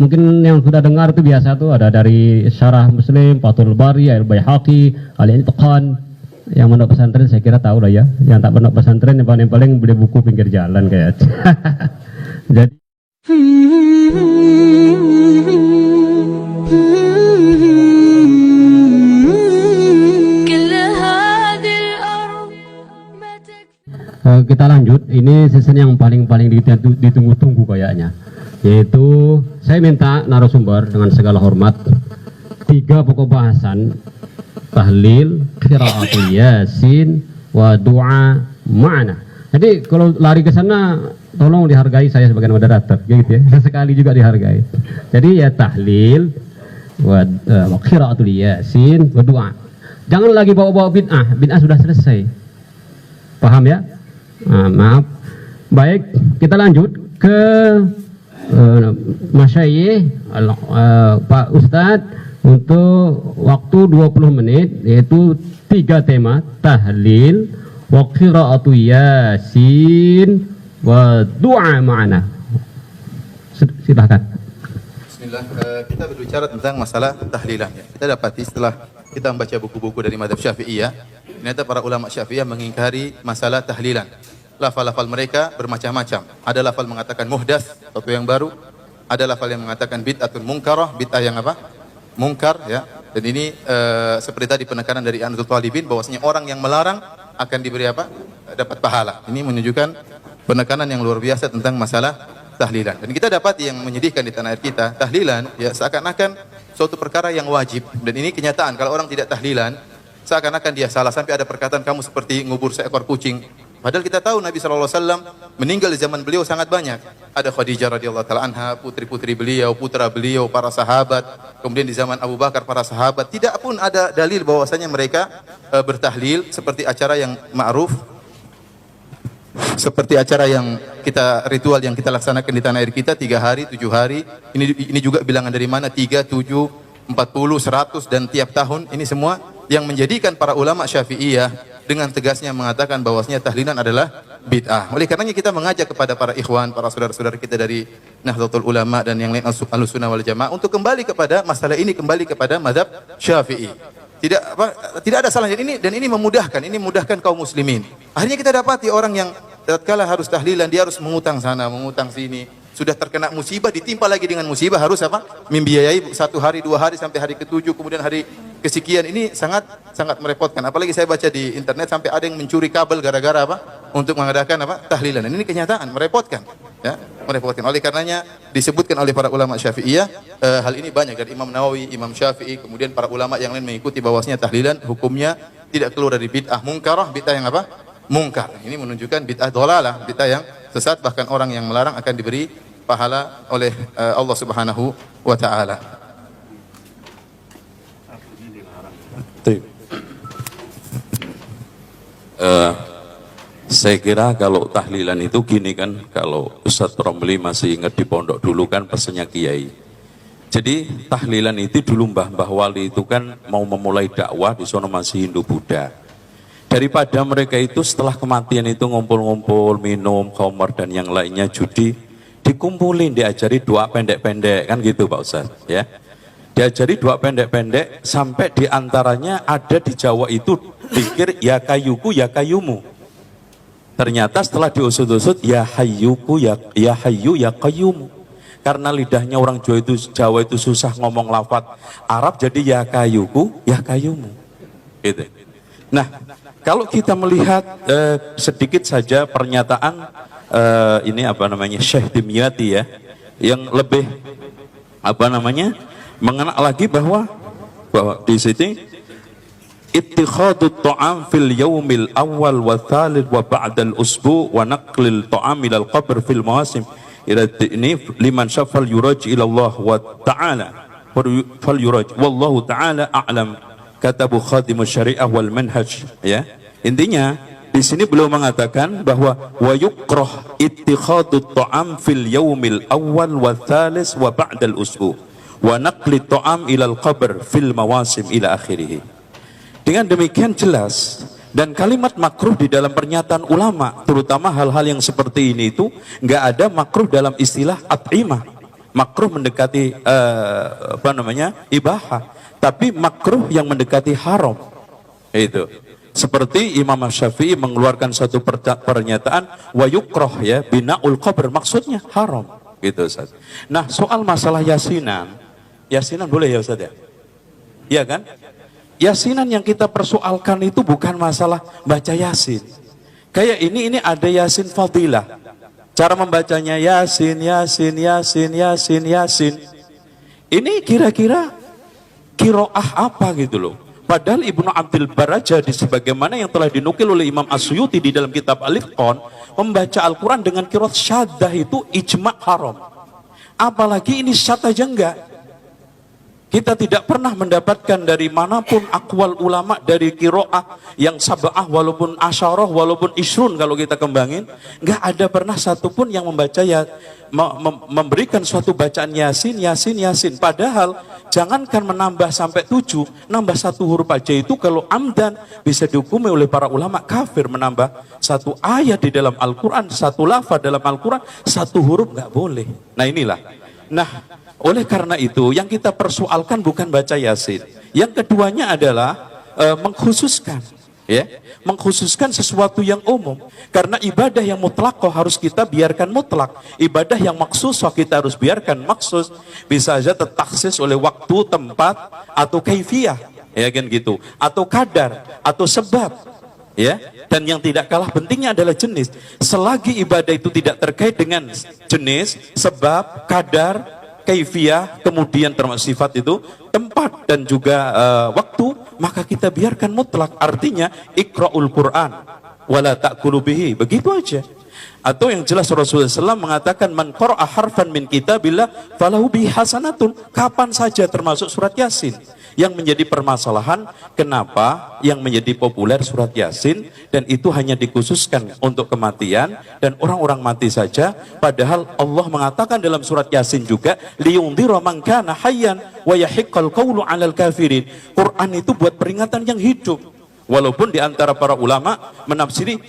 Mungkin yang sudah dengar itu biasa tuh ada dari Syarah Muslim, Fathul Bari, Al-Baihaqi, Al-Intiqan. Yang pondok pesantren saya kira tahu lah ya. Yang tak pondok pesantren yang paling beli buku pinggir jalan kayak. Jadi kita lanjut. Ini season yang paling ditunggu-tunggu kayaknya. Yaitu saya minta narasumber dengan segala hormat 3 pokok bahasan: tahlil, qiraatul yasin, wa du'a ma'na. Jadi kalau lari ke sana tolong dihargai saya sebagai moderator gitu ya. Sekali juga dihargai. Jadi ya tahlil wa qiraatul yasin wa du'a. Jangan lagi bawa-bawa bid'ah. Bid'ah sudah selesai. Paham ya? Maaf. Baik, kita lanjut ke masyayikh Pak Ustadz untuk waktu 20 menit, yaitu 3 tema: tahlil, wa qiraatu yasin, wa du'a ma'ana. Silahkan. Bismillah, kita berbicara tentang masalah tahlilan. Kita dapati setelah kita membaca buku-buku dari mazhab Syafi'iyah, ternyata para ulama Syafi'iyah mengingkari masalah tahlilan. Lafal-lafal mereka bermacam-macam. Ada lafal mengatakan muhdats, sesuatu yang baru. Ada lafal yang mengatakan bid'atun munkarah, bid'ah yang apa? Mungkar, ya. Dan ini seperti tadi penekanan dari Anadul Talibin bahwasanya orang yang melarang akan diberi apa? Dapat pahala. Ini menunjukkan penekanan yang luar biasa tentang masalah tahlilan. Dan kita dapat yang menyedihkan di tanah air kita, tahlilan ya seakan-akan suatu perkara yang wajib. Dan ini kenyataan, kalau orang tidak tahlilan seakan-akan dia salah. Sampai ada perkataan kamu seperti ngubur seekor kucing. Padahal kita tahu Nabi SAW meninggal di zaman beliau sangat banyak. Ada Khadijah radhiyallahu taala anha, putri-putri beliau, putra beliau, para sahabat. Kemudian di zaman Abu Bakar para sahabat. Tidak pun ada dalil bahwasanya mereka bertahlil seperti acara yang ma'ruf, seperti acara yang kita ritual yang kita laksanakan di tanah air kita 3 hari, 7 hari. Ini juga bilangan dari mana? 3, 7, 40, 100 dan tiap tahun. Ini semua yang menjadikan para ulama Syafi'iyah dengan tegasnya mengatakan bahwasanya tahlilan adalah bid'ah. Oleh karenanya kita mengajak kepada para ikhwan, para saudara-saudara kita dari Nahdlatul Ulama dan yang lain Ahlussunnah wal Jamaah untuk kembali kepada masalah ini, kembali kepada mazhab Syafi'i. Tidak ada salahnya dan ini memudahkan kaum muslimin. Akhirnya kita dapati orang yang tatkala harus tahlilan dia harus mengutang sana, mengutang sini. Sudah terkena musibah ditimpa lagi dengan musibah, harus apa? Membiayai 1 hari, 2 hari sampai hari ke-7, kemudian hari kesekian. Ini sangat merepotkan. Apalagi saya baca di internet sampai ada yang mencuri kabel gara-gara apa? Untuk mengadakan apa? Tahlilan. Ini kenyataan, merepotkan. Ya, merepotkan. Oleh karenanya disebutkan oleh para ulama Syafi'iyah, hal ini banyak dari Imam Nawawi, Imam Syafi'i, kemudian para ulama yang lain mengikuti bahwasanya tahlilan hukumnya tidak keluar dari bid'ah mungkarah, bid'ah yang apa? Mungkar. Ini menunjukkan bid'ah dhalalah, bid'ah yang sesat, bahkan orang yang melarang akan diberi pahala oleh Allah Subhanahu wa taala. Saya kira kalau tahlilan itu gini kan, kalau Ustadz Romli masih ingat di pondok dulu kan pesannya Kiai. Jadi tahlilan itu dulu Mbah Wali itu kan mau memulai dakwah di sono masih Hindu Buddha. Daripada mereka itu setelah kematian itu ngumpul-ngumpul, minum, khamar dan yang lainnya, judi, dikumpulin, diajari doa pendek-pendek kan gitu Pak Ustadz ya. Diajari doa pendek-pendek sampai diantaranya ada di Jawa itu pikir ya kayuku ya kayumu. Ternyata setelah diusut-usut ya hayyuku ya hayyu ya qayyumu. Karena lidahnya orang Jawa itu susah ngomong lafaz Arab, jadi ya kayuku ya kayumu. Gitu. Nah, kalau kita melihat sedikit saja pernyataan ini apa namanya Syekh Dimyati ya, yang lebih apa namanya mengenal lagi bahwa di sini ittikhadut ta'am fil yaumil awal wa thalith wa ba'dal usbu wa naqlil ta'am ilal qabr fil mawasim ila ini liman syafal yuraj ila Allah wa ta'ala fal yuraj wallahu ta'ala a'lam, katabu khadimus syariah wal manhaj ya. Intinya di sini beliau mengatakan bahwa wa yukrah ittikhadut ta'am fil yaumil awal wa thalith wa ba'dal usbu wa naqli ta'am ilal qabr fil mawasim ila akhirih. Dengan demikian jelas, dan kalimat makruh di dalam pernyataan ulama, terutama hal-hal yang seperti ini itu nggak ada makruh dalam istilah at'imah. Makruh mendekati ibahah, tapi makruh yang mendekati haram. Itu. Seperti Imam Syafi'i mengeluarkan satu pernyataan wa yukrah, ya, binaul qabr, maksudnya haram. Gitu, Ustaz. Nah, soal masalah yasinan boleh ya, Ustaz ya? Iya kan? Yasinan yang kita persoalkan itu bukan masalah baca yasin. Kayak ini ada yasin fadilah. Cara membacanya yasin. Ini kira-kira kiroah apa gitu loh. Padahal Ibnu Abdul Bar di sebagaimana yang telah dinukil oleh Imam As-Suyuti di dalam kitab Al-Itqan, membaca Al-Quran dengan qiraat syaddah itu ijma' haram. Apalagi ini syaddah aja enggak. Kita tidak pernah mendapatkan dari manapun akwal ulama dari qiraah yang sab'ah walaupun asyarah walaupun isrun kalau kita kembangin, enggak ada pernah satupun yang membaca memberikan suatu bacaan yasin. Padahal jangankan menambah sampai 7, nambah 1 huruf aja itu kalau amdan bisa dihukumi oleh para ulama kafir. Menambah 1 ayat di dalam Al-Quran, 1 lafaz dalam Al-Quran, 1 huruf nggak boleh. Nah inilah. Nah, oleh karena itu yang kita persoalkan bukan baca yasin. Yang keduanya adalah mengkhususkan, ya, mengkhususkan sesuatu yang umum. Karena ibadah yang mutlaqah harus kita biarkan mutlak. Ibadah yang maksusah kita harus biarkan maksus. Bisa saja tertaksis oleh waktu, tempat, atau kaifiyah, ya kan gitu. Atau kadar, atau sebab, ya. Dan yang tidak kalah pentingnya adalah jenis. Selagi ibadah itu tidak terkait dengan jenis, sebab, kadar, kaifiyah, kemudian termasuk sifat itu, tempat dan juga waktu, maka kita biarkan mutlak. Artinya iqra'ul Quran wala ta'kulu bihi, begitu aja. Atau yang jelas Rasulullah SAW mengatakan man qara'a harfan min kitabillah falahu bihi hasanatun, kapan saja, termasuk surat Yasin. Yang menjadi permasalahan, kenapa yang menjadi populer surat Yasin dan itu hanya dikhususkan untuk kematian dan orang-orang mati saja, padahal Allah mengatakan dalam surat Yasin juga liyundhira man kana hayyan wa yahiqqal qawlu 'alal kafirin. Quran itu buat peringatan yang hidup. Walaupun di antara para ulama menafsiri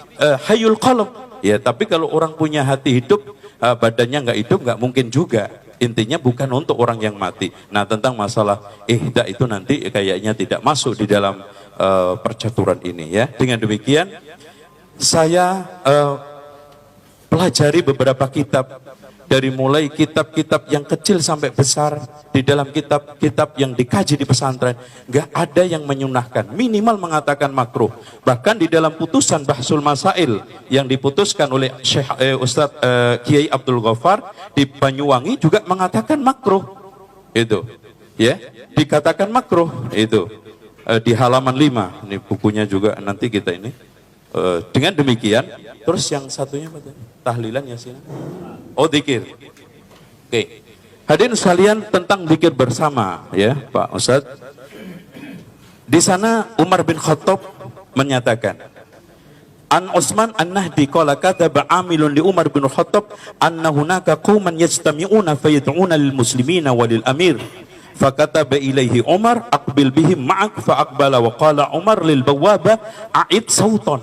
hayyul qalb, ya, tapi kalau orang punya hati hidup, badannya nggak hidup, nggak mungkin juga. Intinya bukan untuk orang yang mati. Nah, tentang masalah ihda itu nanti kayaknya tidak masuk di dalam percaturan ini, ya. Dengan demikian saya pelajari beberapa kitab, dari mulai kitab-kitab yang kecil sampai besar di dalam kitab-kitab yang dikaji di pesantren, nggak ada yang menyunahkan, minimal mengatakan makruh. Bahkan di dalam putusan Bahsul Masail yang diputuskan oleh Syekh Ustadz Kiai Abdul Ghaffar di Banyuwangi juga mengatakan makruh. Itu, ya, dikatakan makruh itu di halaman 5. Ini bukunya juga nanti kita ini. Dengan demikian, terus yang satunya apa tadi? Tahlilan yasin. Oh, zikir. Oke. Hadirin sekalian, tentang zikir bersama, ya, Pak Ustadz. Di sana Umar bin Khattab menyatakan, An Utsman An-Nahdi qala kataba amilun li Umar bin Khattab anna hunaka qauman yastami'una fayad'una lil muslimina wa lil amir. Fakataba ilaihi Umar aqbil bihim ma'ak fa aqbala wa qala Umar lil bawwaba a'id sautan.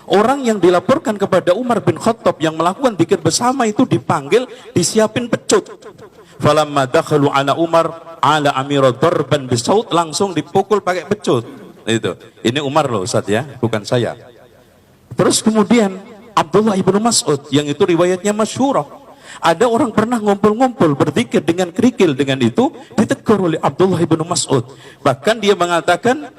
Orang yang dilaporkan kepada Umar bin Khattab yang melakukan zikir bersama itu dipanggil, disiapin pecut. Falamma dakhalu ala Umar ala amira darban bisaut, langsung dipukul pakai pecut. Itu. Ini Umar loh, Ustaz, ya, bukan saya. Terus kemudian Abdullah ibnu Mas'ud yang itu riwayatnya masyhurah. Ada orang pernah ngumpul-ngumpul berzikir dengan kerikil, dengan itu ditegur oleh Abdullah ibnu Mas'ud. Bahkan dia mengatakan,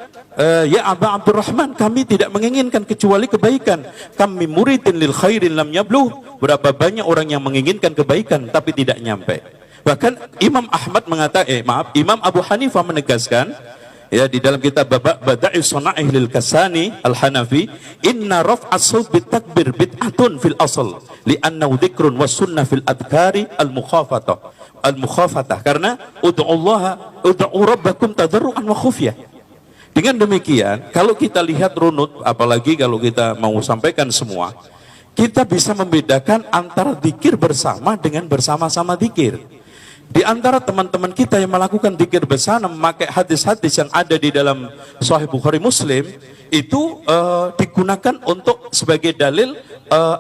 ya Aba Abdurrahman, kami tidak menginginkan kecuali kebaikan. Kami muridin lil khairin lam yabluh. Berapa banyak orang yang menginginkan kebaikan tapi tidak nyampe. Bahkan Imam Ahmad mengatakan, Imam Abu Hanifah menegaskan, ya, di dalam kitab Bada'is Sana'ih lil Kasani Al-Hanafi, inna raf'as sawt bit takbir bid'atun fil asl li'annahu dzikrun was sunnah fil adhkari al-mukhafatah karena ud'u rabbakum tadarruan wa khufyah. Dengan demikian, kalau kita lihat runut, apalagi kalau kita mau sampaikan semua, kita bisa membedakan antara zikir bersama dengan bersama-sama zikir. Di antara teman-teman kita yang melakukan zikir bersama memakai hadis-hadis yang ada di dalam Sahih Bukhari Muslim itu digunakan untuk sebagai dalil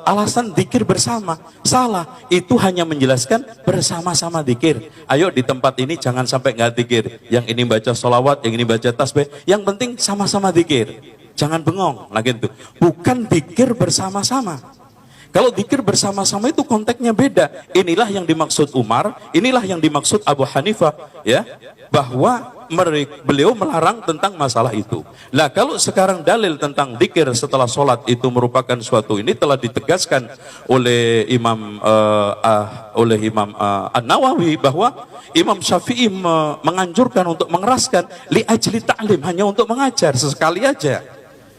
alasan zikir bersama. Salah, itu hanya menjelaskan bersama-sama zikir. Ayo di tempat ini jangan sampai nggak zikir. Yang ini baca sholawat, yang ini baca tasbih. Yang penting sama-sama zikir. Jangan bengong, lagi itu. Bukan zikir bersama-sama. Kalau zikir bersama-sama itu konteksnya beda. Inilah yang dimaksud Umar, inilah yang dimaksud Abu Hanifah, ya, bahwa beliau melarang tentang masalah itu. Nah, kalau sekarang dalil tentang zikir setelah sholat itu merupakan suatu ini telah ditegaskan oleh Imam An-Nawawi bahwa Imam Syafi'i menganjurkan untuk mengeraskan li ajli ta'lim, hanya untuk mengajar sesekali aja.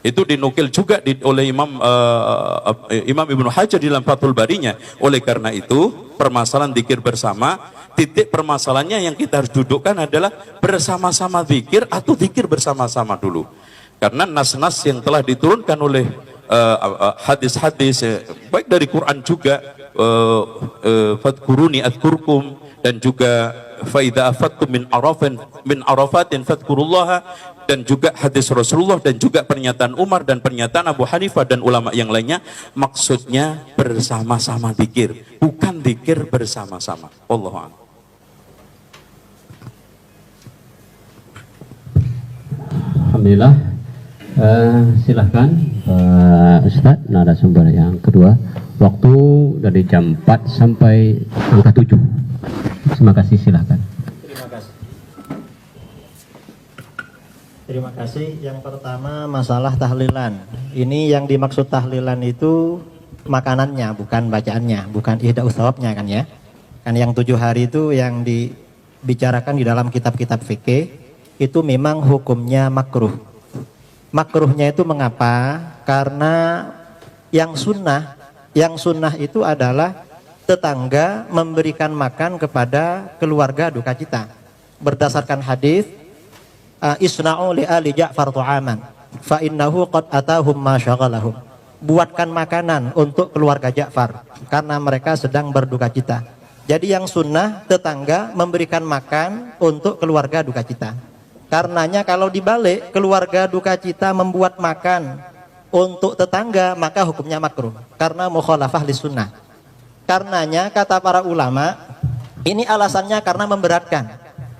Itu dinukil juga oleh Imam Ibnu Hajar di dalam Fathul Barinya. Oleh karena itu, permasalahan zikir bersama, titik permasalahannya yang kita harus dudukkan adalah bersama-sama zikir atau zikir bersama-sama dulu. Karena nas-nas yang telah diturunkan oleh hadis-hadis, baik dari Quran juga, fadkuruni adkurkum, dan juga faida afattum min arafatin fadkurullaha, dan juga hadis Rasulullah, dan juga pernyataan Umar dan pernyataan Abu Hanifah dan ulama yang lainnya. Maksudnya bersama-sama zikir, bukan zikir bersama-sama. Wallahu a'lam. Alhamdulillah. Silahkan Ustadz narasumber yang kedua. Waktu dari jam 4 sampai angka 7. Terima kasih, silahkan. Terima kasih. Yang pertama masalah tahlilan. Ini yang dimaksud tahlilan itu makanannya, bukan bacaannya, bukan ihda'us shawabnya kan ya. Kan yang 7 hari itu yang dibicarakan di dalam kitab-kitab fikih itu memang hukumnya makruh. Makruhnya itu mengapa? Karena yang sunnah itu adalah tetangga memberikan makan kepada keluarga duka cita. Berdasarkan hadis isna'u li ali Ja'far tu'aman fa innahu qad atahum ma syaghalahum. Buatkan makanan untuk keluarga Ja'far karena mereka sedang berduka cita. Jadi yang sunnah tetangga memberikan makan untuk keluarga duka cita. Karenanya kalau dibalik keluarga duka cita membuat makan untuk tetangga, maka hukumnya makruh karena mukhalafah lis sunnah. Karenanya kata para ulama, ini alasannya karena memberatkan.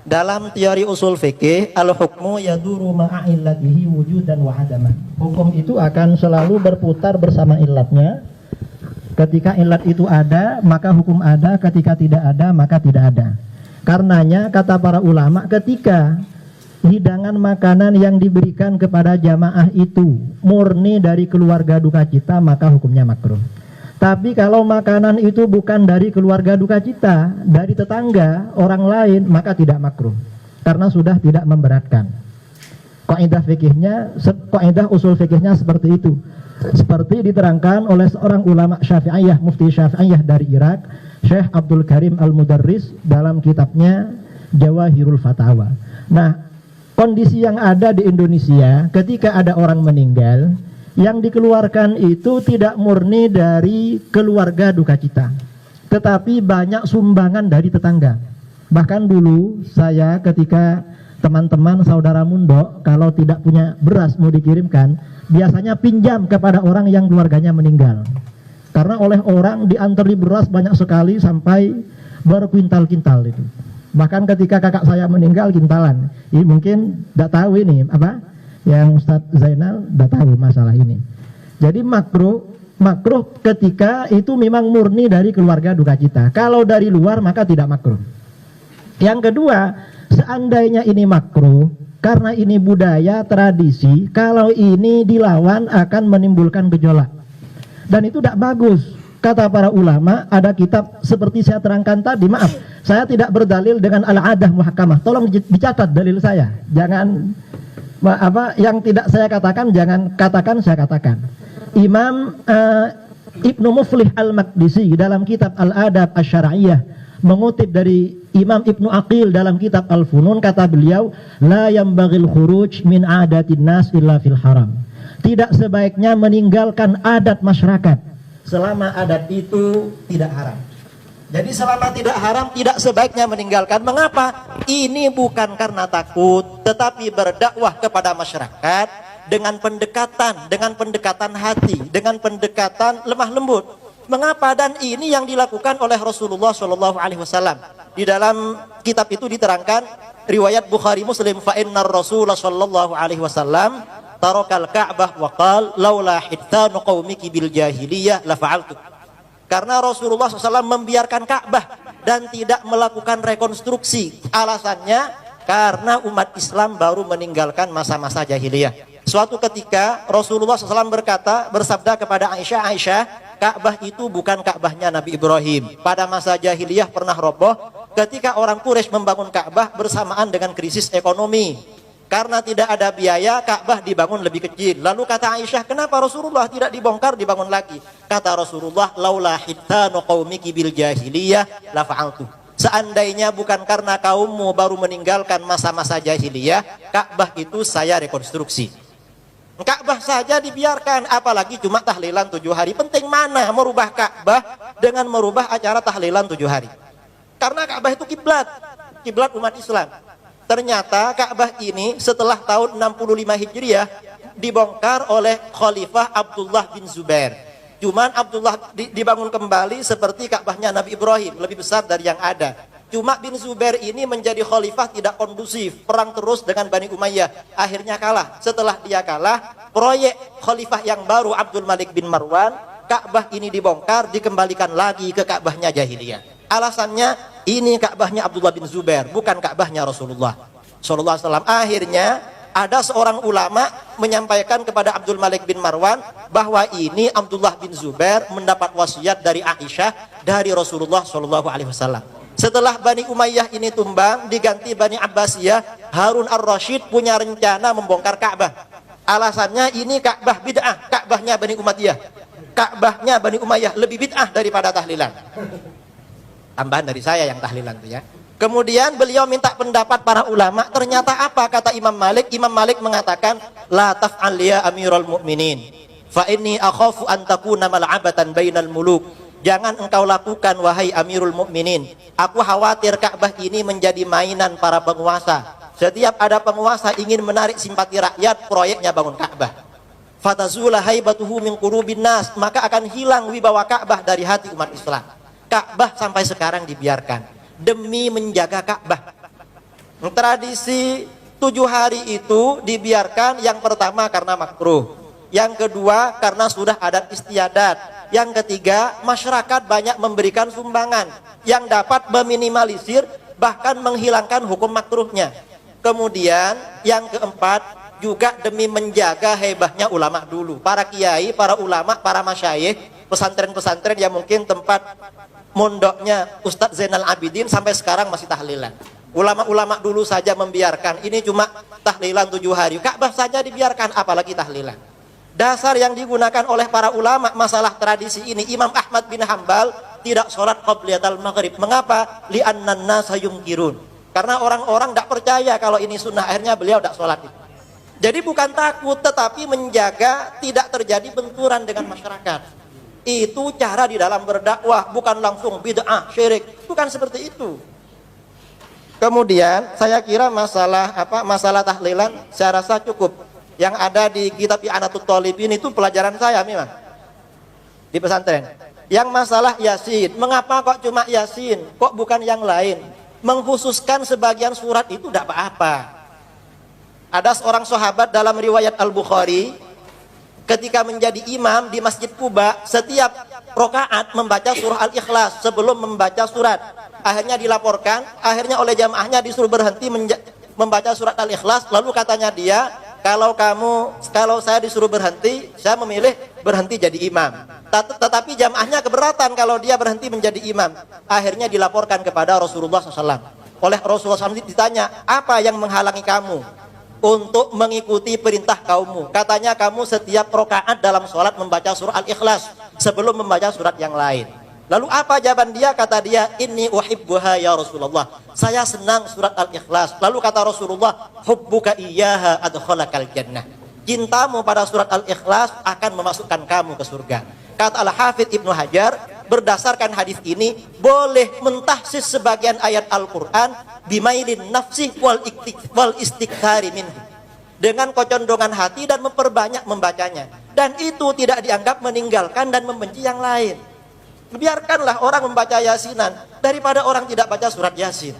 Dalam teori usul fikih, al-hukmu yaduru ma'a illatihi wujudan wa adaman. Hukum itu akan selalu berputar bersama illatnya. Ketika illat itu ada, maka hukum ada. Ketika tidak ada, maka tidak ada. Karenanya kata para ulama, ketika hidangan makanan yang diberikan kepada jamaah itu murni dari keluarga duka cita, maka hukumnya makruh. Tapi kalau makanan itu bukan dari keluarga duka cita, dari tetangga, orang lain, maka tidak makruh. Karena sudah tidak memberatkan. Kaidah usul fikihnya seperti itu. Seperti diterangkan oleh seorang ulama Syafi'iyah, mufti Syafi'iyah dari Irak, Syekh Abdul Karim Al-Mudarris dalam kitabnya Jawahirul Fatawa. Nah, kondisi yang ada di Indonesia ketika ada orang meninggal, yang dikeluarkan itu tidak murni dari keluarga duka cita, tetapi banyak sumbangan dari tetangga. Bahkan dulu saya ketika teman-teman saudara Mundo kalau tidak punya beras mau dikirimkan, biasanya pinjam kepada orang yang keluarganya meninggal. Karena oleh orang diantari beras banyak sekali sampai berkuintal-kintal itu. Bahkan ketika kakak saya meninggal kintalan. Ini mungkin tidak tahu ini apa? Yang Ustadz Zainal udah tahu masalah ini. Jadi makruh ketika itu memang murni dari keluarga duka cita. Kalau dari luar maka tidak makruh. Yang kedua, seandainya ini makruh karena ini budaya tradisi, kalau ini dilawan akan menimbulkan gejolak. Dan itu tidak bagus. Kata para ulama, ada kitab seperti saya terangkan tadi, maaf, saya tidak berdalil dengan al-adah muhkamah. Tolong dicatat dalil saya. Jangan yang tidak saya katakan jangan katakan saya katakan. Imam Ibnu Muflih Al-Maqdisi dalam kitab Al-Adab Asy-Syar'iyyah mengutip dari Imam Ibnu Aqil dalam kitab Al-Funun, kata beliau, la yambaghil khuruj min adatin nas illa fil haram. Tidak sebaiknya meninggalkan adat masyarakat selama adat itu tidak haram. Jadi selama tidak haram, tidak sebaiknya meninggalkan. Mengapa? Ini bukan karena takut, tetapi berdakwah kepada masyarakat dengan pendekatan hati, dengan pendekatan lemah lembut. Mengapa? Dan ini yang dilakukan oleh Rasulullah SAW. Di dalam kitab itu diterangkan riwayat Bukhari Muslim, fa innar Rasulullah SAW tarakal Ka'bah wa qala laula hittanu qaumiki bil jahiliyah la fa'altu. Karena Rasulullah SAW membiarkan Ka'bah dan tidak melakukan rekonstruksi. Alasannya karena umat Islam baru meninggalkan masa-masa jahiliyah. Suatu ketika Rasulullah SAW bersabda kepada Aisyah, Aisyah, Ka'bah itu bukan Ka'bahnya Nabi Ibrahim. Pada masa jahiliyah pernah roboh ketika orang Quraisy membangun Ka'bah bersamaan dengan krisis ekonomi. Karena tidak ada biaya, Ka'bah dibangun lebih kecil. Lalu kata Aisyah, kenapa Rasulullah tidak dibongkar, dibangun lagi? Kata Rasulullah, laula hittanu qaumiki bil jahiliyah la fa'altu. Seandainya bukan karena kaummu baru meninggalkan masa-masa jahiliyah, Ka'bah itu saya rekonstruksi. Ka'bah saja dibiarkan, apalagi cuma tahlilan 7 hari. Penting mana merubah Ka'bah dengan merubah acara tahlilan 7 hari? Karena Ka'bah itu kiblat umat Islam. Ternyata Ka'bah ini setelah tahun 65 Hijriah dibongkar oleh Khalifah Abdullah bin Zubair. Cuman Abdullah dibangun kembali seperti Ka'bahnya Nabi Ibrahim, lebih besar dari yang ada. Cuma bin Zubair ini menjadi khalifah tidak kondusif, perang terus dengan Bani Umayyah. Akhirnya kalah. Setelah dia kalah, proyek khalifah yang baru Abdul Malik bin Marwan, Ka'bah ini dibongkar, dikembalikan lagi ke Ka'bahnya jahiliyah. Alasannya ini Ka'bahnya Abdullah bin Zubair, bukan Ka'bahnya Rasulullah sallallahu alaihi wasallam. Akhirnya ada seorang ulama menyampaikan kepada Abdul Malik bin Marwan bahwa ini Abdullah bin Zubair mendapat wasiat dari Aisyah dari Rasulullah sallallahu alaihi wasallam. Setelah Bani Umayyah ini tumbang, diganti Bani Abbasiyah, Harun ar-Rasyid punya rencana membongkar Ka'bah. Alasannya ini Ka'bah bid'ah, Ka'bahnya Bani Umayyah. Ka'bahnya Bani Umayyah lebih bid'ah daripada tahlilan. Tambahan dari saya yang tahlilan itu ya. Kemudian beliau minta pendapat para ulama. Ternyata apa kata Imam Malik? Imam Malik mengatakan, la taf'al ya Amirul Mukminin, fa inni akhafu an takuna mal'abatan bainal muluk. Jangan engkau lakukan wahai Amirul Mukminin. Aku khawatir Ka'bah ini menjadi mainan para penguasa. Setiap ada penguasa ingin menarik simpati rakyat, proyeknya bangun Ka'bah. Fatazula haibatuhu min qulubin nas, maka akan hilang wibawa Ka'bah dari hati umat Islam. Ka'bah sampai sekarang dibiarkan demi menjaga Ka'bah. Tradisi 7 hari itu dibiarkan, yang pertama karena makruh, yang kedua karena sudah adat istiadat, yang ketiga masyarakat banyak memberikan sumbangan yang dapat meminimalisir bahkan menghilangkan hukum makruhnya. Kemudian yang keempat juga demi menjaga hebahnya ulama dulu, para kiai, para ulama, para masyayikh, pesantren-pesantren yang mungkin tempat mondoknya Ustadz Zainal Abidin sampai sekarang masih tahlilan. Ulama-ulama dulu saja membiarkan, ini cuma tahlilan 7 hari. Ka'bah saja dibiarkan, apalagi tahlilan. Dasar yang digunakan oleh para ulama masalah tradisi ini, Imam Ahmad bin Hambal tidak sholat qabliyatul maghrib. Mengapa? Li'annan nasa yungkirun. Karena orang-orang tidak percaya kalau ini sunnah, akhirnya beliau tidak sholat itu. Jadi bukan takut, tetapi menjaga tidak terjadi benturan dengan masyarakat. Itu cara di dalam berdakwah, bukan langsung bid'ah, syirik, bukan seperti itu. Kemudian saya kira masalah tahlilan saya rasa cukup. Yang ada di kitab I'anatut Thalibin itu pelajaran saya memang di pesantren. Yang masalah Yasin, mengapa kok cuma Yasin, kok bukan yang lain? Mengkhususkan sebagian surat itu tidak apa-apa. Ada seorang sahabat dalam riwayat Al-Bukhari, ketika menjadi imam di Masjid Quba, setiap rokaat membaca surah Al-Ikhlas sebelum membaca surat. Akhirnya dilaporkan, akhirnya oleh jamaahnya disuruh berhenti membaca surat Al-Ikhlas. Lalu katanya dia, kalau saya disuruh berhenti, saya memilih berhenti jadi imam. Tetapi jamaahnya keberatan kalau dia berhenti menjadi imam. Akhirnya dilaporkan kepada Rasulullah SAW. Oleh Rasulullah SAW ditanya, apa yang menghalangi kamu untuk mengikuti perintah kaummu? Katanya kamu setiap rakaat dalam sholat membaca surah Al-Ikhlas sebelum membaca surat yang lain. Lalu apa jawaban dia? Kata dia, inni uhibbuha ya Rasulullah, saya senang surat Al-Ikhlas. Lalu kata Rasulullah, hubbuka iyyaha adkhalakal jannah, cintamu pada surat Al-Ikhlas akan memasukkan kamu ke surga. Kata Al-Hafidz Ibnu Hajar, berdasarkan hadis ini boleh mentahsis sebagian ayat Al-Quran bimailin nafsi wal istikthari minhu, dengan kecondongan hati dan memperbanyak membacanya, dan itu tidak dianggap meninggalkan dan membenci yang lain. Biarkanlah orang membaca yasinan daripada orang tidak baca surat yasin.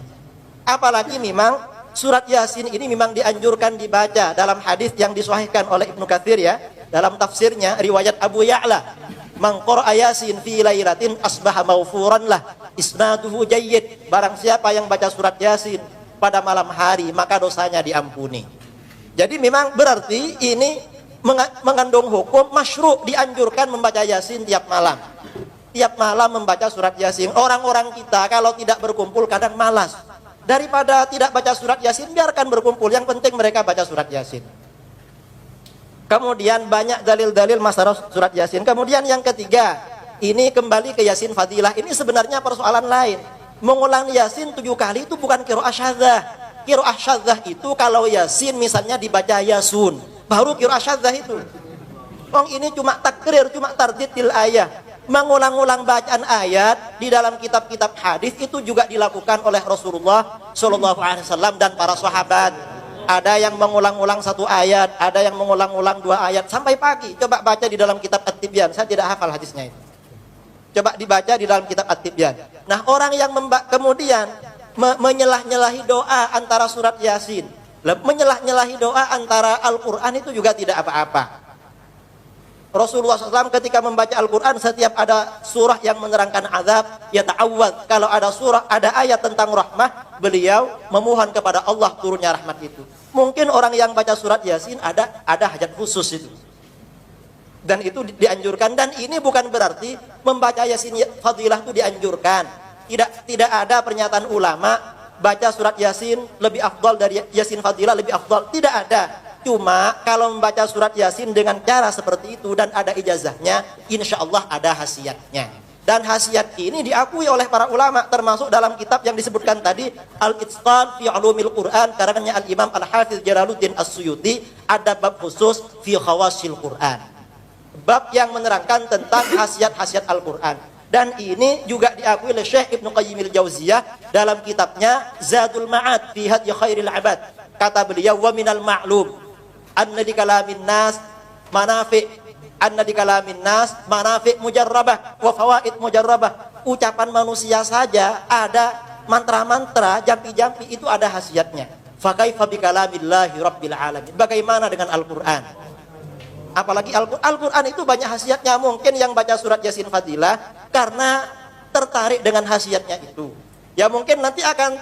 Apalagi memang surat yasin ini memang dianjurkan dibaca dalam hadis yang disahihkan oleh Ibnu Katsir ya, dalam tafsirnya riwayat Abu Ya'la, man qara'a yasin fi lailatin asbaha maghfuran lah isnaduhu jayyid, barang siapa yang baca surat yasin pada malam hari maka dosanya diampuni. Jadi memang berarti ini mengandung hukum masyru', dianjurkan membaca yasin tiap malam. Tiap malam membaca surat yasin. Orang-orang kita kalau tidak berkumpul kadang malas. Daripada tidak baca surat yasin, biarkan berkumpul, yang penting mereka baca surat yasin. Kemudian banyak dalil-dalil masalah surat yasin. Kemudian yang ketiga, ini kembali ke yasin fadilah. Ini sebenarnya persoalan lain. Mengulang yasin 7 kali itu bukan qiraah syadzah. Qiraah syadzah itu kalau yasin misalnya dibaca yasun, baru qiraah syadzah itu. Ini cuma takrir, cuma tardidil ayat. Mengulang-ulang bacaan ayat di dalam kitab-kitab hadis itu juga dilakukan oleh Rasulullah SAW dan para sahabat. Ada yang mengulang-ulang 1 ayat, ada yang mengulang-ulang 2 ayat sampai pagi. Coba baca di dalam kitab At-Tibyan, saya tidak hafal hadisnya itu. Coba dibaca di dalam kitab At-Tibyan. Nah, orang yang kemudian menyelah-nyelahi doa antara surat Yasin, menyelah-nyelahi doa antara Al-Quran itu juga tidak apa-apa. Rasulullah SAW ketika membaca Al-Quran, setiap ada surah yang menerangkan azab, ya ta'awwad. Kalau ada surah, ada ayat tentang rahmah, beliau memohon kepada Allah turunnya rahmat itu. Mungkin orang yang baca surat Yasin ada hajat khusus itu. Dan itu dianjurkan. Dan ini bukan berarti membaca Yasin fadilah itu dianjurkan. Tidak ada pernyataan ulama baca surat Yasin lebih afdal dari Yasin fadilah lebih afdal. Tidak ada. Cuma kalau membaca surat Yasin dengan cara seperti itu dan ada ijazahnya, insya Allah ada khasiatnya. Dan khasiat ini diakui oleh para ulama, termasuk dalam kitab yang disebutkan tadi, Al-Itqan fi Ulumil Quran, karangannya Al-Imam Al-Hafiz Jalaluddin As-Suyuti, ada bab khusus fi khawasil Quran. Bab yang menerangkan tentang khasiat-khasiat Al-Quran. Dan ini juga diakui oleh Syekh Ibnu Qayyim al-Jauziyah dalam kitabnya Zadul Ma'ad fi Hadyi Khairil Ibad. Kata beliau, wa minal ma'lum anna di kalamin nas manafi' mujarrabah wa fawaid mujarrabah. Ucapan manusia saja ada mantra-mantra, jampi-jampi itu ada khasiatnya. Fa kaifa bi kalamillahi rabbil alamin. Bagaimana dengan Al-Qur'an? Apalagi Al-Qur'an itu banyak khasiatnya. Mungkin yang baca surat Yasin fadilah karena tertarik dengan khasiatnya itu. Ya mungkin nanti akan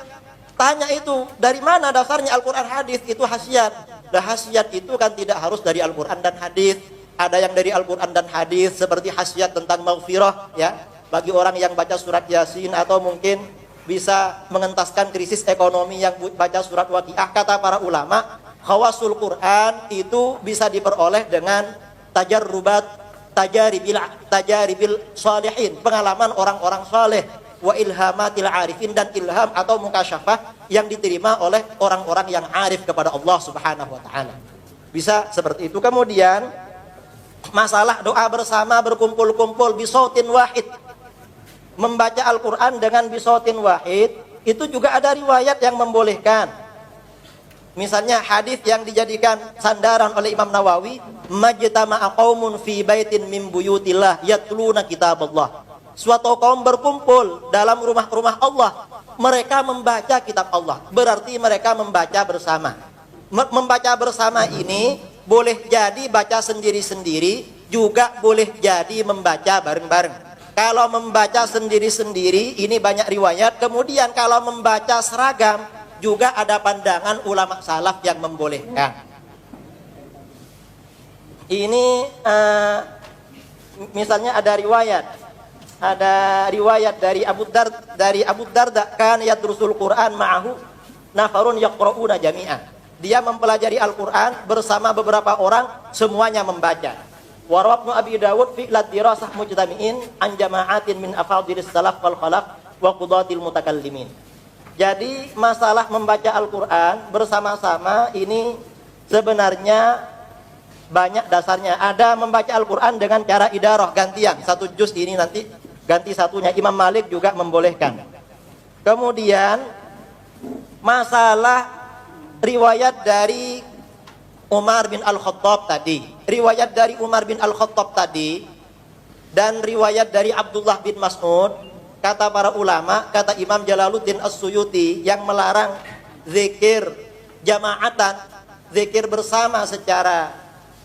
tanya itu, dari mana dasarnya Al-Quran hadis itu khasiat. Nah, khasiat itu kan tidak harus dari Al-Quran dan hadis. Ada yang dari Al-Quran dan hadis seperti khasiat tentang maghfirah ya, bagi orang yang baca surat Yasin, atau mungkin bisa mengentaskan krisis ekonomi yang baca surat Waqiah. Kata para ulama, khawasul Quran itu bisa diperoleh dengan tajaribil salihin, pengalaman orang-orang saleh, wa ilhamatil arifin, dan ilham atau mukasyafah yang diterima oleh orang-orang yang arif kepada Allah Subhanahu wa taala. Bisa seperti itu. Kemudian masalah doa bersama, berkumpul-kumpul bisautin wahid, membaca Al-Qur'an dengan bisautin wahid, itu juga ada riwayat yang membolehkan. Misalnya hadis yang dijadikan sandaran oleh Imam Nawawi, majtama'a qaumun fi baitin min buyutillah yatluna kitaballah. Suatu kaum berkumpul dalam rumah-rumah Allah, mereka membaca kitab Allah. Berarti mereka membaca bersama. Membaca bersama ini boleh jadi baca sendiri-sendiri, juga boleh jadi membaca bareng-bareng. Kalau membaca sendiri-sendiri ini banyak riwayat. Kemudian kalau membaca seragam juga ada pandangan ulama salaf yang membolehkan. Ini misalnya ada riwayat dari Abu Darda kan yadrusul Quran ma'ahu nafarun yaqra'una jami'an. Dia mempelajari Al-Quran bersama beberapa orang, semuanya membaca. Wa rawabnu Abi Dawud fi ladirasah mujtami'in an jama'atin min afadilis salaf wal khalaf wa qudatil mutakallimin. Jadi masalah membaca Al-Quran bersama-sama ini sebenarnya banyak dasarnya. Ada membaca Al-Quran dengan cara idarah, gantian. 1 juz ini nanti ganti satunya. Imam Malik juga membolehkan. Kemudian masalah riwayat dari Umar bin Al-Khattab tadi, riwayat dari Umar bin Al-Khattab tadi dan riwayat dari Abdullah bin Mas'ud, kata para ulama, kata Imam Jalaluddin As-Suyuti, yang melarang zikir jamaatan, zikir bersama secara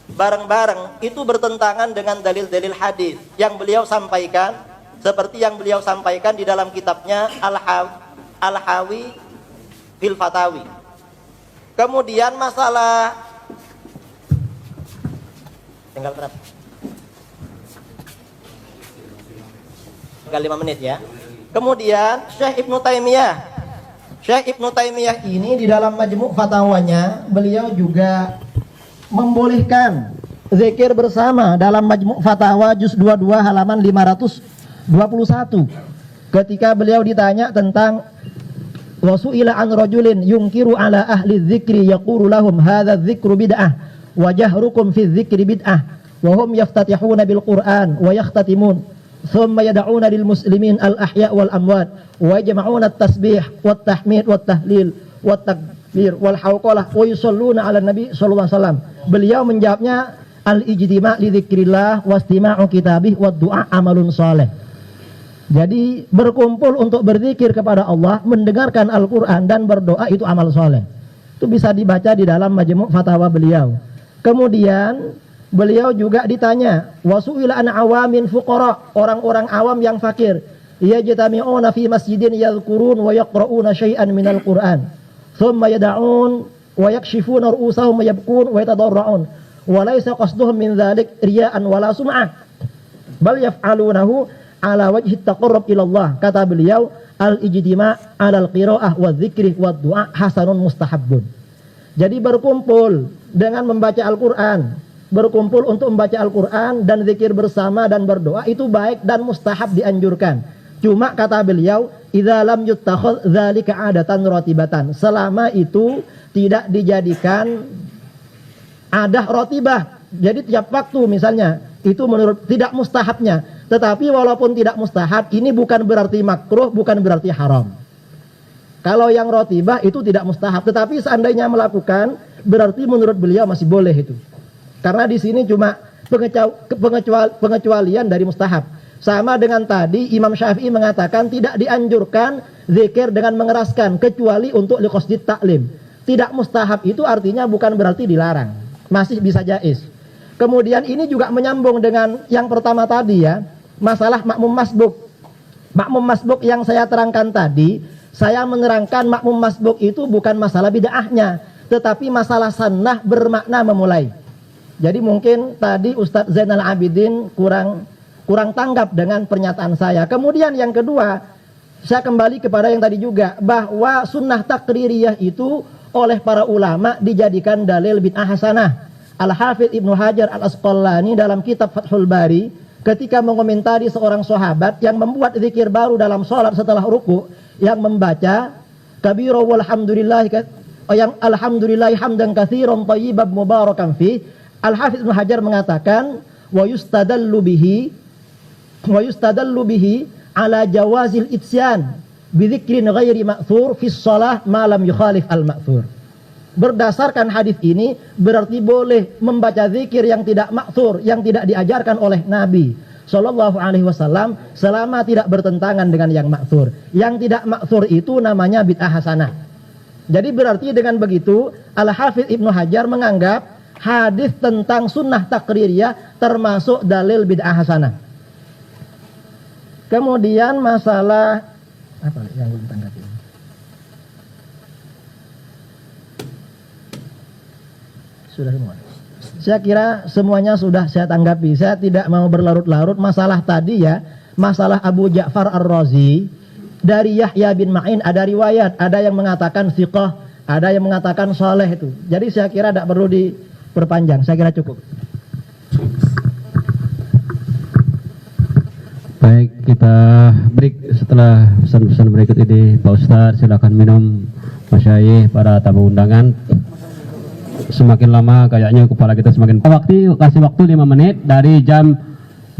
bareng-bareng, itu bertentangan dengan dalil-dalil hadis yang beliau sampaikan, seperti yang beliau sampaikan di dalam kitabnya Al-Hawi fil Fatawi. Kemudian masalah tinggal berapa? Tinggal 5 menit ya. Kemudian Syekh Ibnu Taimiyah ini di dalam Majmu' Fatawanya beliau juga membolehkan zikir bersama dalam Majmu' Fatawa juz 22 halaman 521. Ketika beliau ditanya tentang wasu'ila an rajulin yungkiru ala ahli dzikri yaqulu lahum hadza dzikru bid'ah wa jahrukum fi dzikri bid'ah wa hum yaftatihuna bil Qur'an wa yakhtatimun thumma yad'una lil muslimin al ahya wal amwat wa yajma'una at tasbih wat tahmid wat tahlil wat takbir wal hawqalah wa yusalluna ala nabi sallallahu alaihi wasallam. Beliau menjawabnya al ijtima' li dzikrillah wastima'u kitabih wad du'a amalun saleh. Jadi berkumpul untuk berzikir kepada Allah, mendengarkan Al-Quran dan berdoa itu amal soleh. Itu bisa dibaca di dalam Majmu' Fatawa beliau. Kemudian beliau juga ditanya, wasu'ila an awamin fuqara, orang-orang awam yang fakir, yajtami'una fi masjidin yadhkurun wa yaqra'una syai'an minal Qur'an, thumma yada'un wa yakshifuna ru'usahum wa yabkun wa yatadarra'un, wa laysa qasduhum min dhalik riya'an wala sum'ah, bal yaf'alunahu ala wajhi taqarrub ila Allah. Kata beliau, al-ijtima' ala al-qira'ah wa dzikri wa du'a hasanun mustahabbun. Jadi berkumpul dengan membaca Al-Qur'an, berkumpul untuk membaca Al-Qur'an dan zikir bersama dan berdoa itu baik dan mustahab, dianjurkan. Cuma kata beliau, idza lam yuttakhadh dzalika 'adatan ratibatan, selama itu tidak dijadikan adah ratibah. Jadi tiap waktu misalnya, itu menurut tidak mustahabnya. Tetapi walaupun tidak mustahab, ini bukan berarti makruh, bukan berarti haram. Kalau yang rotibah itu tidak mustahab, tetapi seandainya melakukan, berarti menurut beliau masih boleh itu. Karena di sini cuma pengecualian dari mustahab. Sama dengan tadi Imam Syafi'i mengatakan tidak dianjurkan zikir dengan mengeraskan, kecuali untuk liqasdit ta'lim. Tidak mustahab itu artinya bukan berarti dilarang, masih bisa jaiz. Kemudian ini juga menyambung dengan yang pertama tadi ya, masalah makmum masbuk. Makmum masbuk yang saya terangkan tadi, saya menerangkan makmum masbuk itu bukan masalah bid'ahnya, tetapi masalah sunnah bermakna memulai. Jadi mungkin tadi Ustadz Zainal Abidin kurang tanggap dengan pernyataan saya. Kemudian yang kedua, saya kembali kepada yang tadi juga, bahwa sunnah takririyah itu oleh para ulama dijadikan dalil bid'ah hasanah. Al-Hafidh Ibnu Hajar Al-Asqalani dalam kitab Fathul Bari ketika mengomentari seorang sahabat yang membuat zikir baru dalam sholat setelah ruku, yang membaca kabira walhamdulillah, yang alhamdulillah hamdan katsiran thayyiban mubarakan fi. Al-Hafidh Ibnu Hajar mengatakan wa yustadallu bihi ala jawazil itsyan bi dzikrin ghairi ma'thur fi shalah ma lam yukhalif al-ma'thur. Berdasarkan hadis ini berarti boleh membaca zikir yang tidak ma'thur, yang tidak diajarkan oleh Nabi Shallallahu Alaihi Wasallam selama tidak bertentangan dengan yang ma'thur. Yang tidak ma'thur itu namanya bid'ah hasanah. Jadi berarti dengan begitu Al-Hafidh Ibnu Hajar menganggap hadis tentang sunnah takririyah termasuk dalil bid'ah hasanah. Kemudian masalah apa yang belum tanggapi? Sudah semua. Saya kira semuanya sudah saya tanggapi. Saya tidak mau berlarut-larut. Masalah tadi ya, masalah Abu Ja'far Ar-Razi dari Yahya bin Ma'in ada riwayat, ada yang mengatakan thiqah, ada yang mengatakan saleh itu. Jadi saya kira tidak perlu diperpanjang. Saya kira cukup. Baik, kita break. Setelah pesan-pesan berikut ini, Pak Ustadz silakan minum, masyayikh, para tamu undangan. Semakin lama kayaknya kepala kita semakin kasih waktu 5 menit dari jam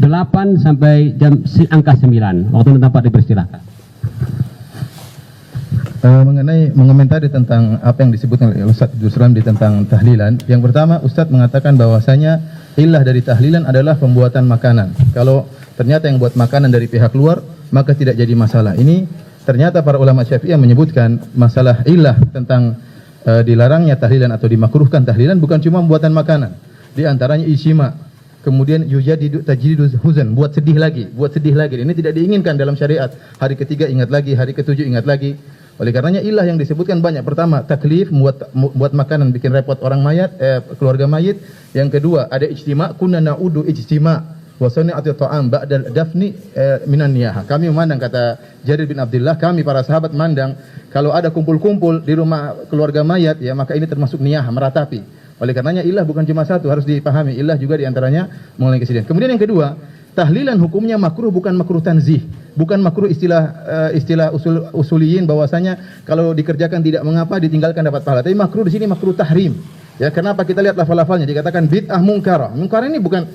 8 sampai angka 9. Waktu dan tempat dipersilahkan. Mengenai mengomentari tentang apa yang disebutkan oleh Ustaz Idrus Ramli tentang tahlilan. Yang pertama, Ustaz mengatakan bahwasanya illah dari tahlilan adalah pembuatan makanan. Kalau ternyata yang buat makanan dari pihak luar, maka tidak jadi masalah. Ini ternyata para ulama Syafi'iyah menyebutkan masalah illah tentang dilarangnya tahlilan atau dimakruhkan tahlilan bukan cuma pembuatan makanan. Di antaranya ijma', kemudian yujadidu tajdiduz huzn, buat sedih lagi. Ini tidak diinginkan dalam syariat. Hari ketiga ingat lagi, hari ketujuh ingat lagi. Oleh karenanya ilah yang disebutkan banyak. Pertama, taklif, buat makanan bikin repot orang mayat, keluarga mayit. Yang kedua, ada ijtima', kunna na'udu ijtima' wa sani'atu ta'am ba'dal dafni minan niyaha. Kami memandang, kata Jarir bin Abdullah, kami para sahabat mandang kalau ada kumpul-kumpul di rumah keluarga mayat, ya maka ini termasuk niyaha, meratapi. Oleh karenanya ilah bukan cuma satu, harus dipahami. Ilah juga diantaranya mengenai kesedihan. Kemudian yang kedua, tahlilan hukumnya makruh, bukan makruh tanzih, bukan makruh istilah usuliyin bahwasanya kalau dikerjakan tidak mengapa, ditinggalkan dapat pahala. Tapi makruh di sini makruh tahrim. Ya, kenapa kita lihat lafal-lafalnya dikatakan bid'ah mungkarah. Mungkar ini bukan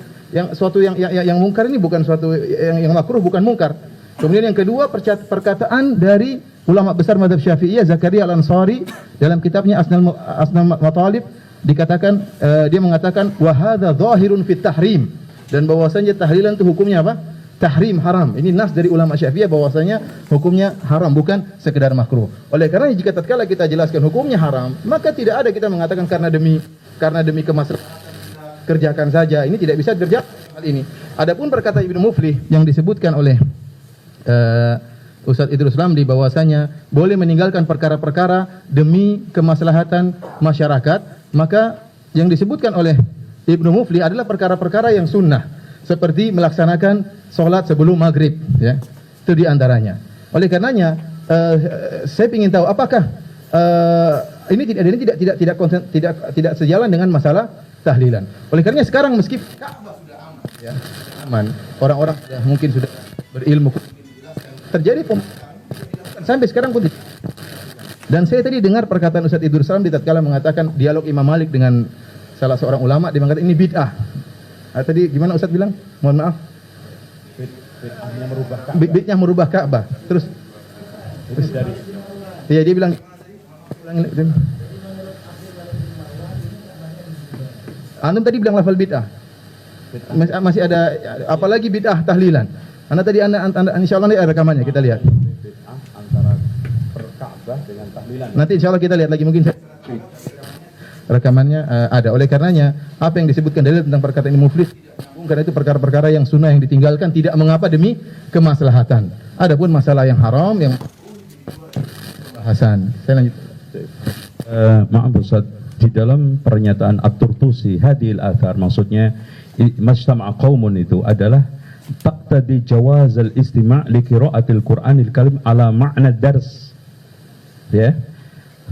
suatu yang mungkar ini bukan suatu yang makruh, bukan mungkar. Kemudian yang kedua, perkataan dari ulama besar mazhab Syafi'iyah Zakaria Al-Ansari dalam kitabnya Asnal Matalib dikatakan dia mengatakan wa hadza zahirun fit tahrim, dan bahwasanya tahlilan itu hukumnya apa? Tahrim, haram. Ini nas dari ulama Syafi'iyah bahwasanya hukumnya haram, bukan sekedar makruh. Oleh karena jika tatkala kita jelaskan hukumnya haram, maka tidak ada kita mengatakan karena demi kemaslahatan kerjakan saja. Ini tidak bisa kerja hal ini. Adapun perkataan Ibnu Muflih yang disebutkan oleh Ustaz Idrus Ramli bahwasanya boleh meninggalkan perkara-perkara demi kemaslahatan masyarakat, maka yang disebutkan oleh Ibnu Muflih adalah perkara-perkara yang sunnah, seperti melaksanakan sholat sebelum maghrib, ya, itu diantaranya. Oleh karenanya saya ingin tahu apakah ini tidak sejalan dengan masalah tahlilan. Oleh karenanya sekarang meskipun Ka'bah sudah aman, ya, aman, orang-orang mungkin sudah berilmu, terjadi sampai sekarang pun. Dan saya tadi dengar perkataan Ustaz Idrus Ramli tatkala mengatakan dialog Imam Malik dengan salah seorang ulama, dia mengatakan ini bid'ah. Tadi gimana Ustaz bilang? Mohon maaf. Bid'ahnya merubah Ka'bah. Terus dari. Iya, dia bilang. Antum tadi bilang lafal bid'ah. Masih ada apalagi bid'ah tahlilan. Anda tadi anda insyaallah ada rekamannya, kita lihat. Bid'ah antara Ka'bah dengan tahlilan. Nanti insyaallah kita lihat lagi, mungkin rekamannya ada. Oleh karenanya apa yang disebutkan dalil tentang perkataan Ibnu Muflih, karena itu perkara-perkara yang sunnah yang ditinggalkan tidak mengapa demi kemaslahatan. Adapun masalah yang haram yang bahasan. Saya lanjut. Maaf Ustaz, di dalam pernyataan At-Turtusi hadil athar, maksudnya majtama'a qaumun itu adalah taqtadi jawazal istima' li qira'atil Qur'anil Karim ala ma'na dars. Ya.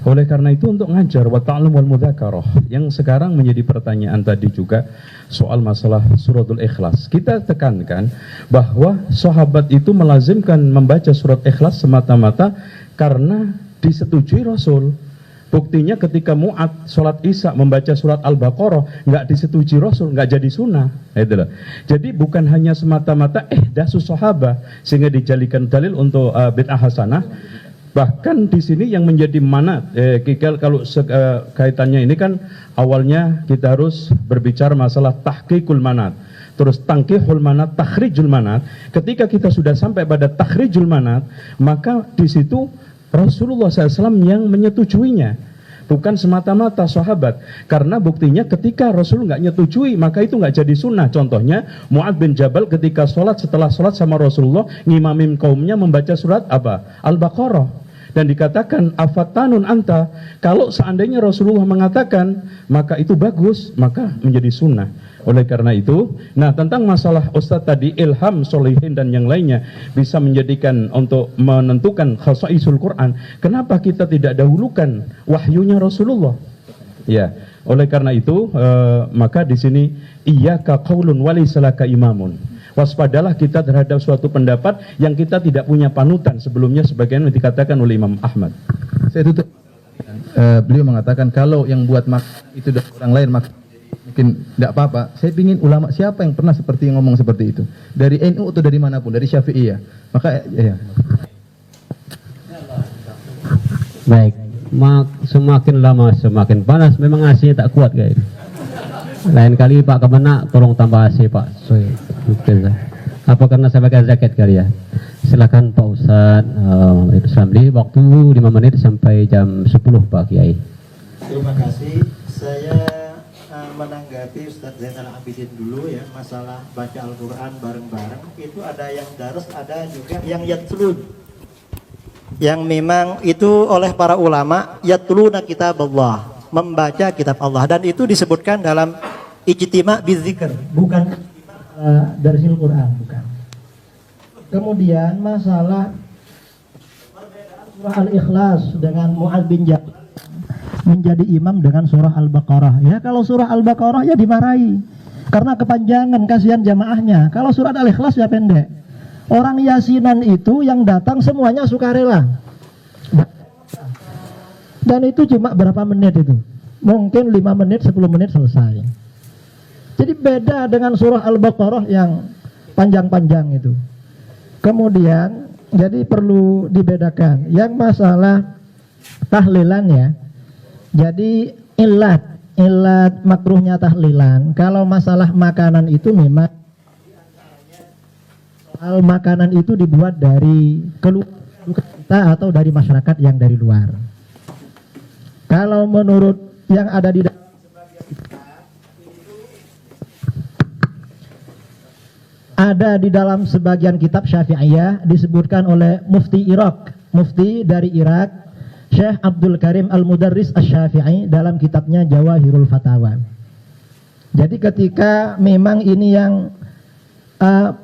Oleh karena itu untuk ngajar wa ta'allum wal mudzakarah. Yang sekarang menjadi pertanyaan tadi juga soal masalah suratul Ikhlas. Kita tekankan bahwa sahabat itu melazimkan membaca surat Ikhlas semata-mata karena disetujui Rasul. Buktinya ketika Mu'ad sholat Isya membaca surat Al-Baqarah nggak disetujui Rasul, nggak jadi sunnah. Itulah. Jadi bukan hanya semata-mata dasus sahabah sehingga dijadikan dalil untuk bid'ah hasanah. Bahkan di sini yang menjadi manat, kalau kaitannya ini kan awalnya kita harus berbicara masalah tahqiqul manat, terus tangkihul manat, takhrijul manat. Ketika kita sudah sampai pada takhrijul manat, maka di situ Rasulullah SAW yang menyetujuinya, bukan semata-mata sahabat. Karena buktinya ketika Rasul nggak nyetujui, maka itu nggak jadi sunnah. Contohnya Mu'ad bin Jabal ketika setelah sholat sama Rasulullah, ngimamin kaumnya membaca surat apa? Al-Baqarah. Dan dikatakan afatanun anta, kalau seandainya Rasulullah mengatakan maka itu bagus, maka menjadi sunnah. Oleh karena itu, nah tentang masalah Ustadz tadi ilham solihin dan yang lainnya bisa menjadikan untuk menentukan khasaisul Quran, kenapa kita tidak dahulukan wahyunya Rasulullah? Ya, oleh karena itu maka di sini iyyaka qaulun walaysa laka imamun. Waspadalah kita terhadap suatu pendapat yang kita tidak punya panutan sebelumnya, sebagaimana dikatakan oleh Imam Ahmad. Saya tutup. Beliau mengatakan kalau yang buat makan itu dari orang lain maka mungkin tidak apa-apa. Saya ingin ulama siapa yang pernah seperti ngomong seperti itu, dari NU atau dari manapun, dari Syafi'iyah. Maka ya. Baik, semakin lama semakin panas. Memang AC-nya tak kuat kayak ini. Lain kali Pak Kemenak tolong tambah AC Pak. Apa karena saya pakai jaket kali ya? Silakan Pak Ustadz Islamli, waktu 5 menit sampai jam 10 Pak Kiai. Terima kasih. Saya menanggapi Ustadz Zainal Abidin dulu ya, masalah baca Al-Quran bareng-bareng. Itu ada yang daras, ada juga yang yatlun, yang memang itu oleh para ulama, yatluna kitab Allah, membaca kitab Allah, dan itu disebutkan dalam ijtima bidzikr, bukan darsil Quran, bukan. Kemudian masalah surah Al-Ikhlas dengan Mu'adz bin Jabal menjadi imam dengan surah Al-Baqarah. Ya, kalau surah Al-Baqarah ya dimarahi karena kepanjangan, kasihan jamaahnya. Kalau surat Al-Ikhlas ya pendek. Orang yasinan itu yang datang semuanya sukarela. Dan itu cuma berapa menit itu? Mungkin 5 menit, 10 menit selesai. Jadi beda dengan surah Al-Baqarah yang panjang-panjang itu. Kemudian jadi perlu dibedakan yang masalah tahlilan ya. Jadi ilat makruhnya tahlilan, kalau masalah makanan itu memang soal makanan itu dibuat dari keluarga kita atau dari masyarakat yang dari luar. Kalau menurut yang ada di dalam sebagian kitab Syafi'iyah disebutkan oleh Mufti Irak, Mufti dari Irak, Syekh Abdul Karim Al-Mudarris Asy-Syafi'i dalam kitabnya Jawahirul Fatawa. Jadi ketika memang ini yang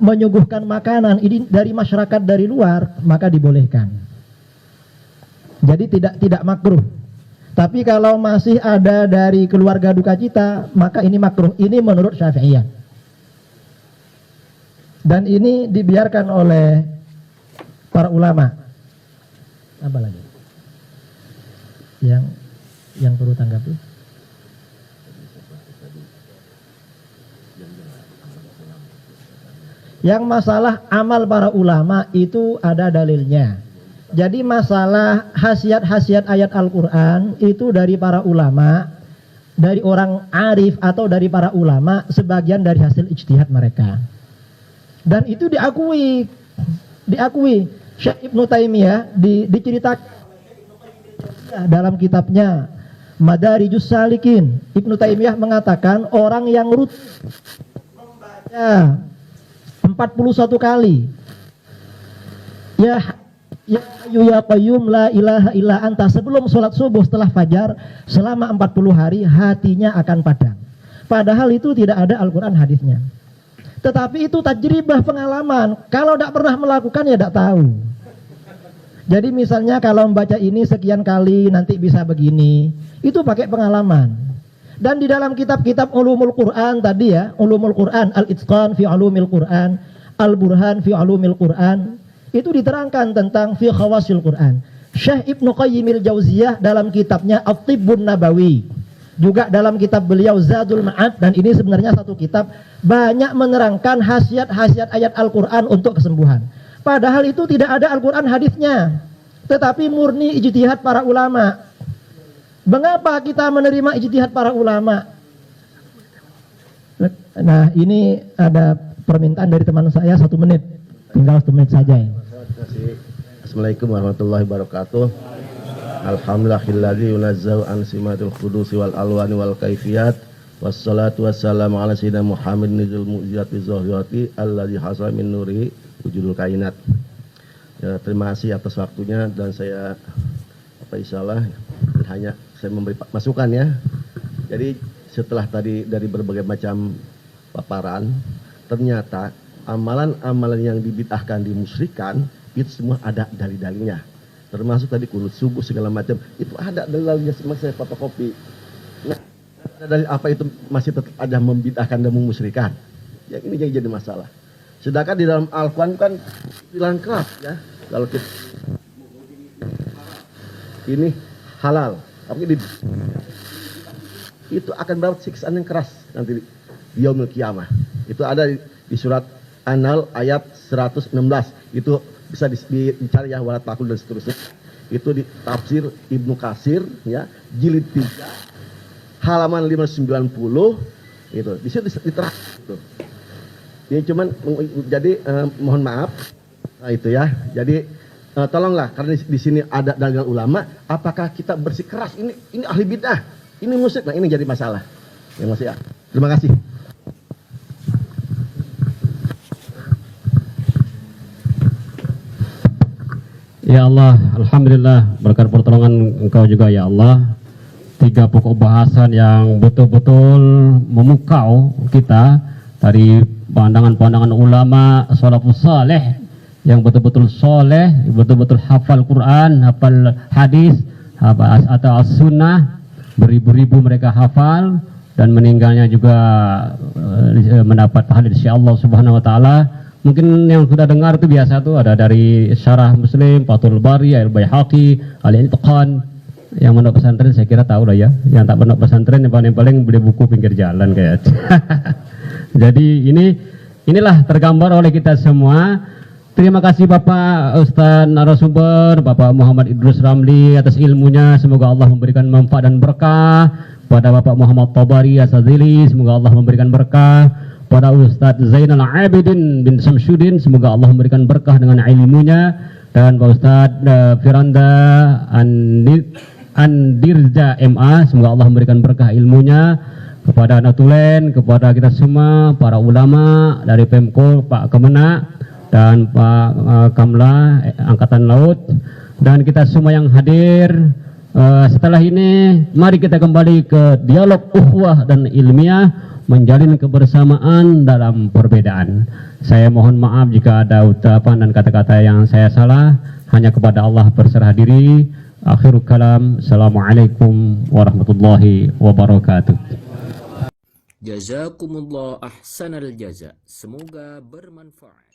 menyuguhkan makanan ini dari masyarakat dari luar, maka dibolehkan. Jadi tidak makruh. Tapi kalau masih ada dari keluarga duka cita, maka ini makruh. Ini menurut Syafi'iyah. Dan ini dibiarkan oleh para ulama. Apa lagi? Yang perlu tanggapi? Yang masalah amal para ulama itu ada dalilnya. Jadi masalah khasiat-khasiat ayat Al-Quran itu dari para ulama, dari orang arif atau dari para ulama, sebagian dari hasil ijtihad mereka. Dan itu diakui. Syekh Ibnu Taimiyah diceritakan dalam kitabnya Madarijus Salikin. Ibnu Taimiyah mengatakan orang yang rutin membaca 41 kali ya Hayyu ya Qayyum la ilaha illa anta sebelum sholat subuh setelah fajar selama 40 hari, hatinya akan padam. Padahal itu tidak ada Al-Quran hadisnya. Tetapi itu tajribah, pengalaman. Kalau tidak pernah melakukan ya tidak tahu. Jadi misalnya kalau membaca ini sekian kali nanti bisa begini, itu pakai pengalaman. Dan di dalam kitab-kitab ulumul Quran tadi ya, ulumul Quran, Al-Itqan fi ulumil Quran, Al-Burhan fi ulumil Quran, itu diterangkan tentang fi khawasil Quran. Syekh Ibnu Qayyim al-Jauziyah dalam kitabnya At-Tibbun Nabawi, juga dalam kitab beliau Zadul Ma'ad, dan ini sebenarnya satu kitab, banyak menerangkan khasiat-khasiat ayat Al-Quran untuk kesembuhan. Padahal itu tidak ada Al-Quran hadisnya, tetapi murni ijtihad para ulama. Mengapa kita menerima ijtihad para ulama? Nah, ini ada permintaan dari teman saya 1 menit, tinggal 1 menit saja ya. Assalamualaikum warahmatullahi wabarakatuh. Alhamdulillahilladzi yunazzahu an simatul qudusi wal alwani wal kaifiyat. Wassalatu wassalamu ala sayyidina Muhammadin nizul mu'jizati zahirati alladzi hasal min nuri wujudul kainat. Ya, terima kasih atas waktunya, dan saya insyaallah hanya saya memberi masukan ya. Jadi setelah tadi dari berbagai macam paparan, ternyata amalan-amalan yang dibid'ahkan, dimusyrikan, itu semua ada dalil-dalilnya. Termasuk tadi kunut subuh segala macam, itu ada dalilnya, semua saya fotokopi. Nah, dalil apa itu masih tetap ada membid'ahkan dan memusyrikan? Yang ini yang jadi masalah. Sedangkan di dalam Al-Quran kan bilang keras ya, kalau kita ini halal, tapi itu akan mendapat siksaan yang keras nanti di yaumil qiyamah. Itu ada di surat An-Nahl ayat 116. Itu bisa dicari ya, wala takul dan seterusnya. Itu di tafsir Ibnu Katsir ya, jilid 3 halaman 590 itu. Di situ diterangkan itu. Ini cuman jadi mohon maaf. Nah, itu ya. Jadi tolonglah, karena di sini ada dalil ulama, apakah kita bersikeras ini ahli bid'ah, ini musyrik, nah ini jadi masalah. Ya Mas ya. Terima kasih. Ya Allah, alhamdulillah berkat pertolongan Engkau juga ya Allah. 3 pokok bahasan yang betul-betul memukau kita dari pandangan-pandangan ulama salafus saleh yang betul-betul soleh, betul-betul hafal Quran, hafal hadis, atau as-sunnah, beribu-ribu mereka hafal dan meninggalnya juga mendapat pahala dari Allah Subhanahu wa taala. Mungkin yang sudah dengar itu biasa tuh, ada dari Syarah Muslim, Fathul Bari, Al-Baihaqi, Al-Intiqan. Yang pondok pesantren saya kira tahu lah ya. Yang tak pondok pesantren yang paling beli buku pinggir jalan kayak. Jadi inilah tergambar oleh kita semua. Terima kasih Bapak Ustaz narasumber, Bapak Muhammad Idrus Ramli atas ilmunya. Semoga Allah memberikan manfaat dan berkah. Pada Bapak Muhammad Tabari Asadzili, semoga Allah memberikan berkah. Pada Ustaz Zainal Abidin bin Samsudin, semoga Allah memberikan berkah dengan ilmunya. Dan Pak Ustaz Firanda Andirja MA, semoga Allah memberikan berkah ilmunya. Kepada Natulen, kepada kita semua, para ulama dari Pemko, Pak Kemenak, dan Pak Kamla Angkatan Laut, dan kita semua yang hadir. Setelah ini mari kita kembali ke dialog ukhuwah dan ilmiah, menjalin kebersamaan dalam perbedaan. Saya mohon maaf jika ada ucapan dan kata-kata yang saya salah. Hanya kepada Allah berserah diri. Akhirul kalam. Assalamualaikum warahmatullahi wabarakatuh. Jazakumullah ahsanal jaza. Semoga bermanfaat.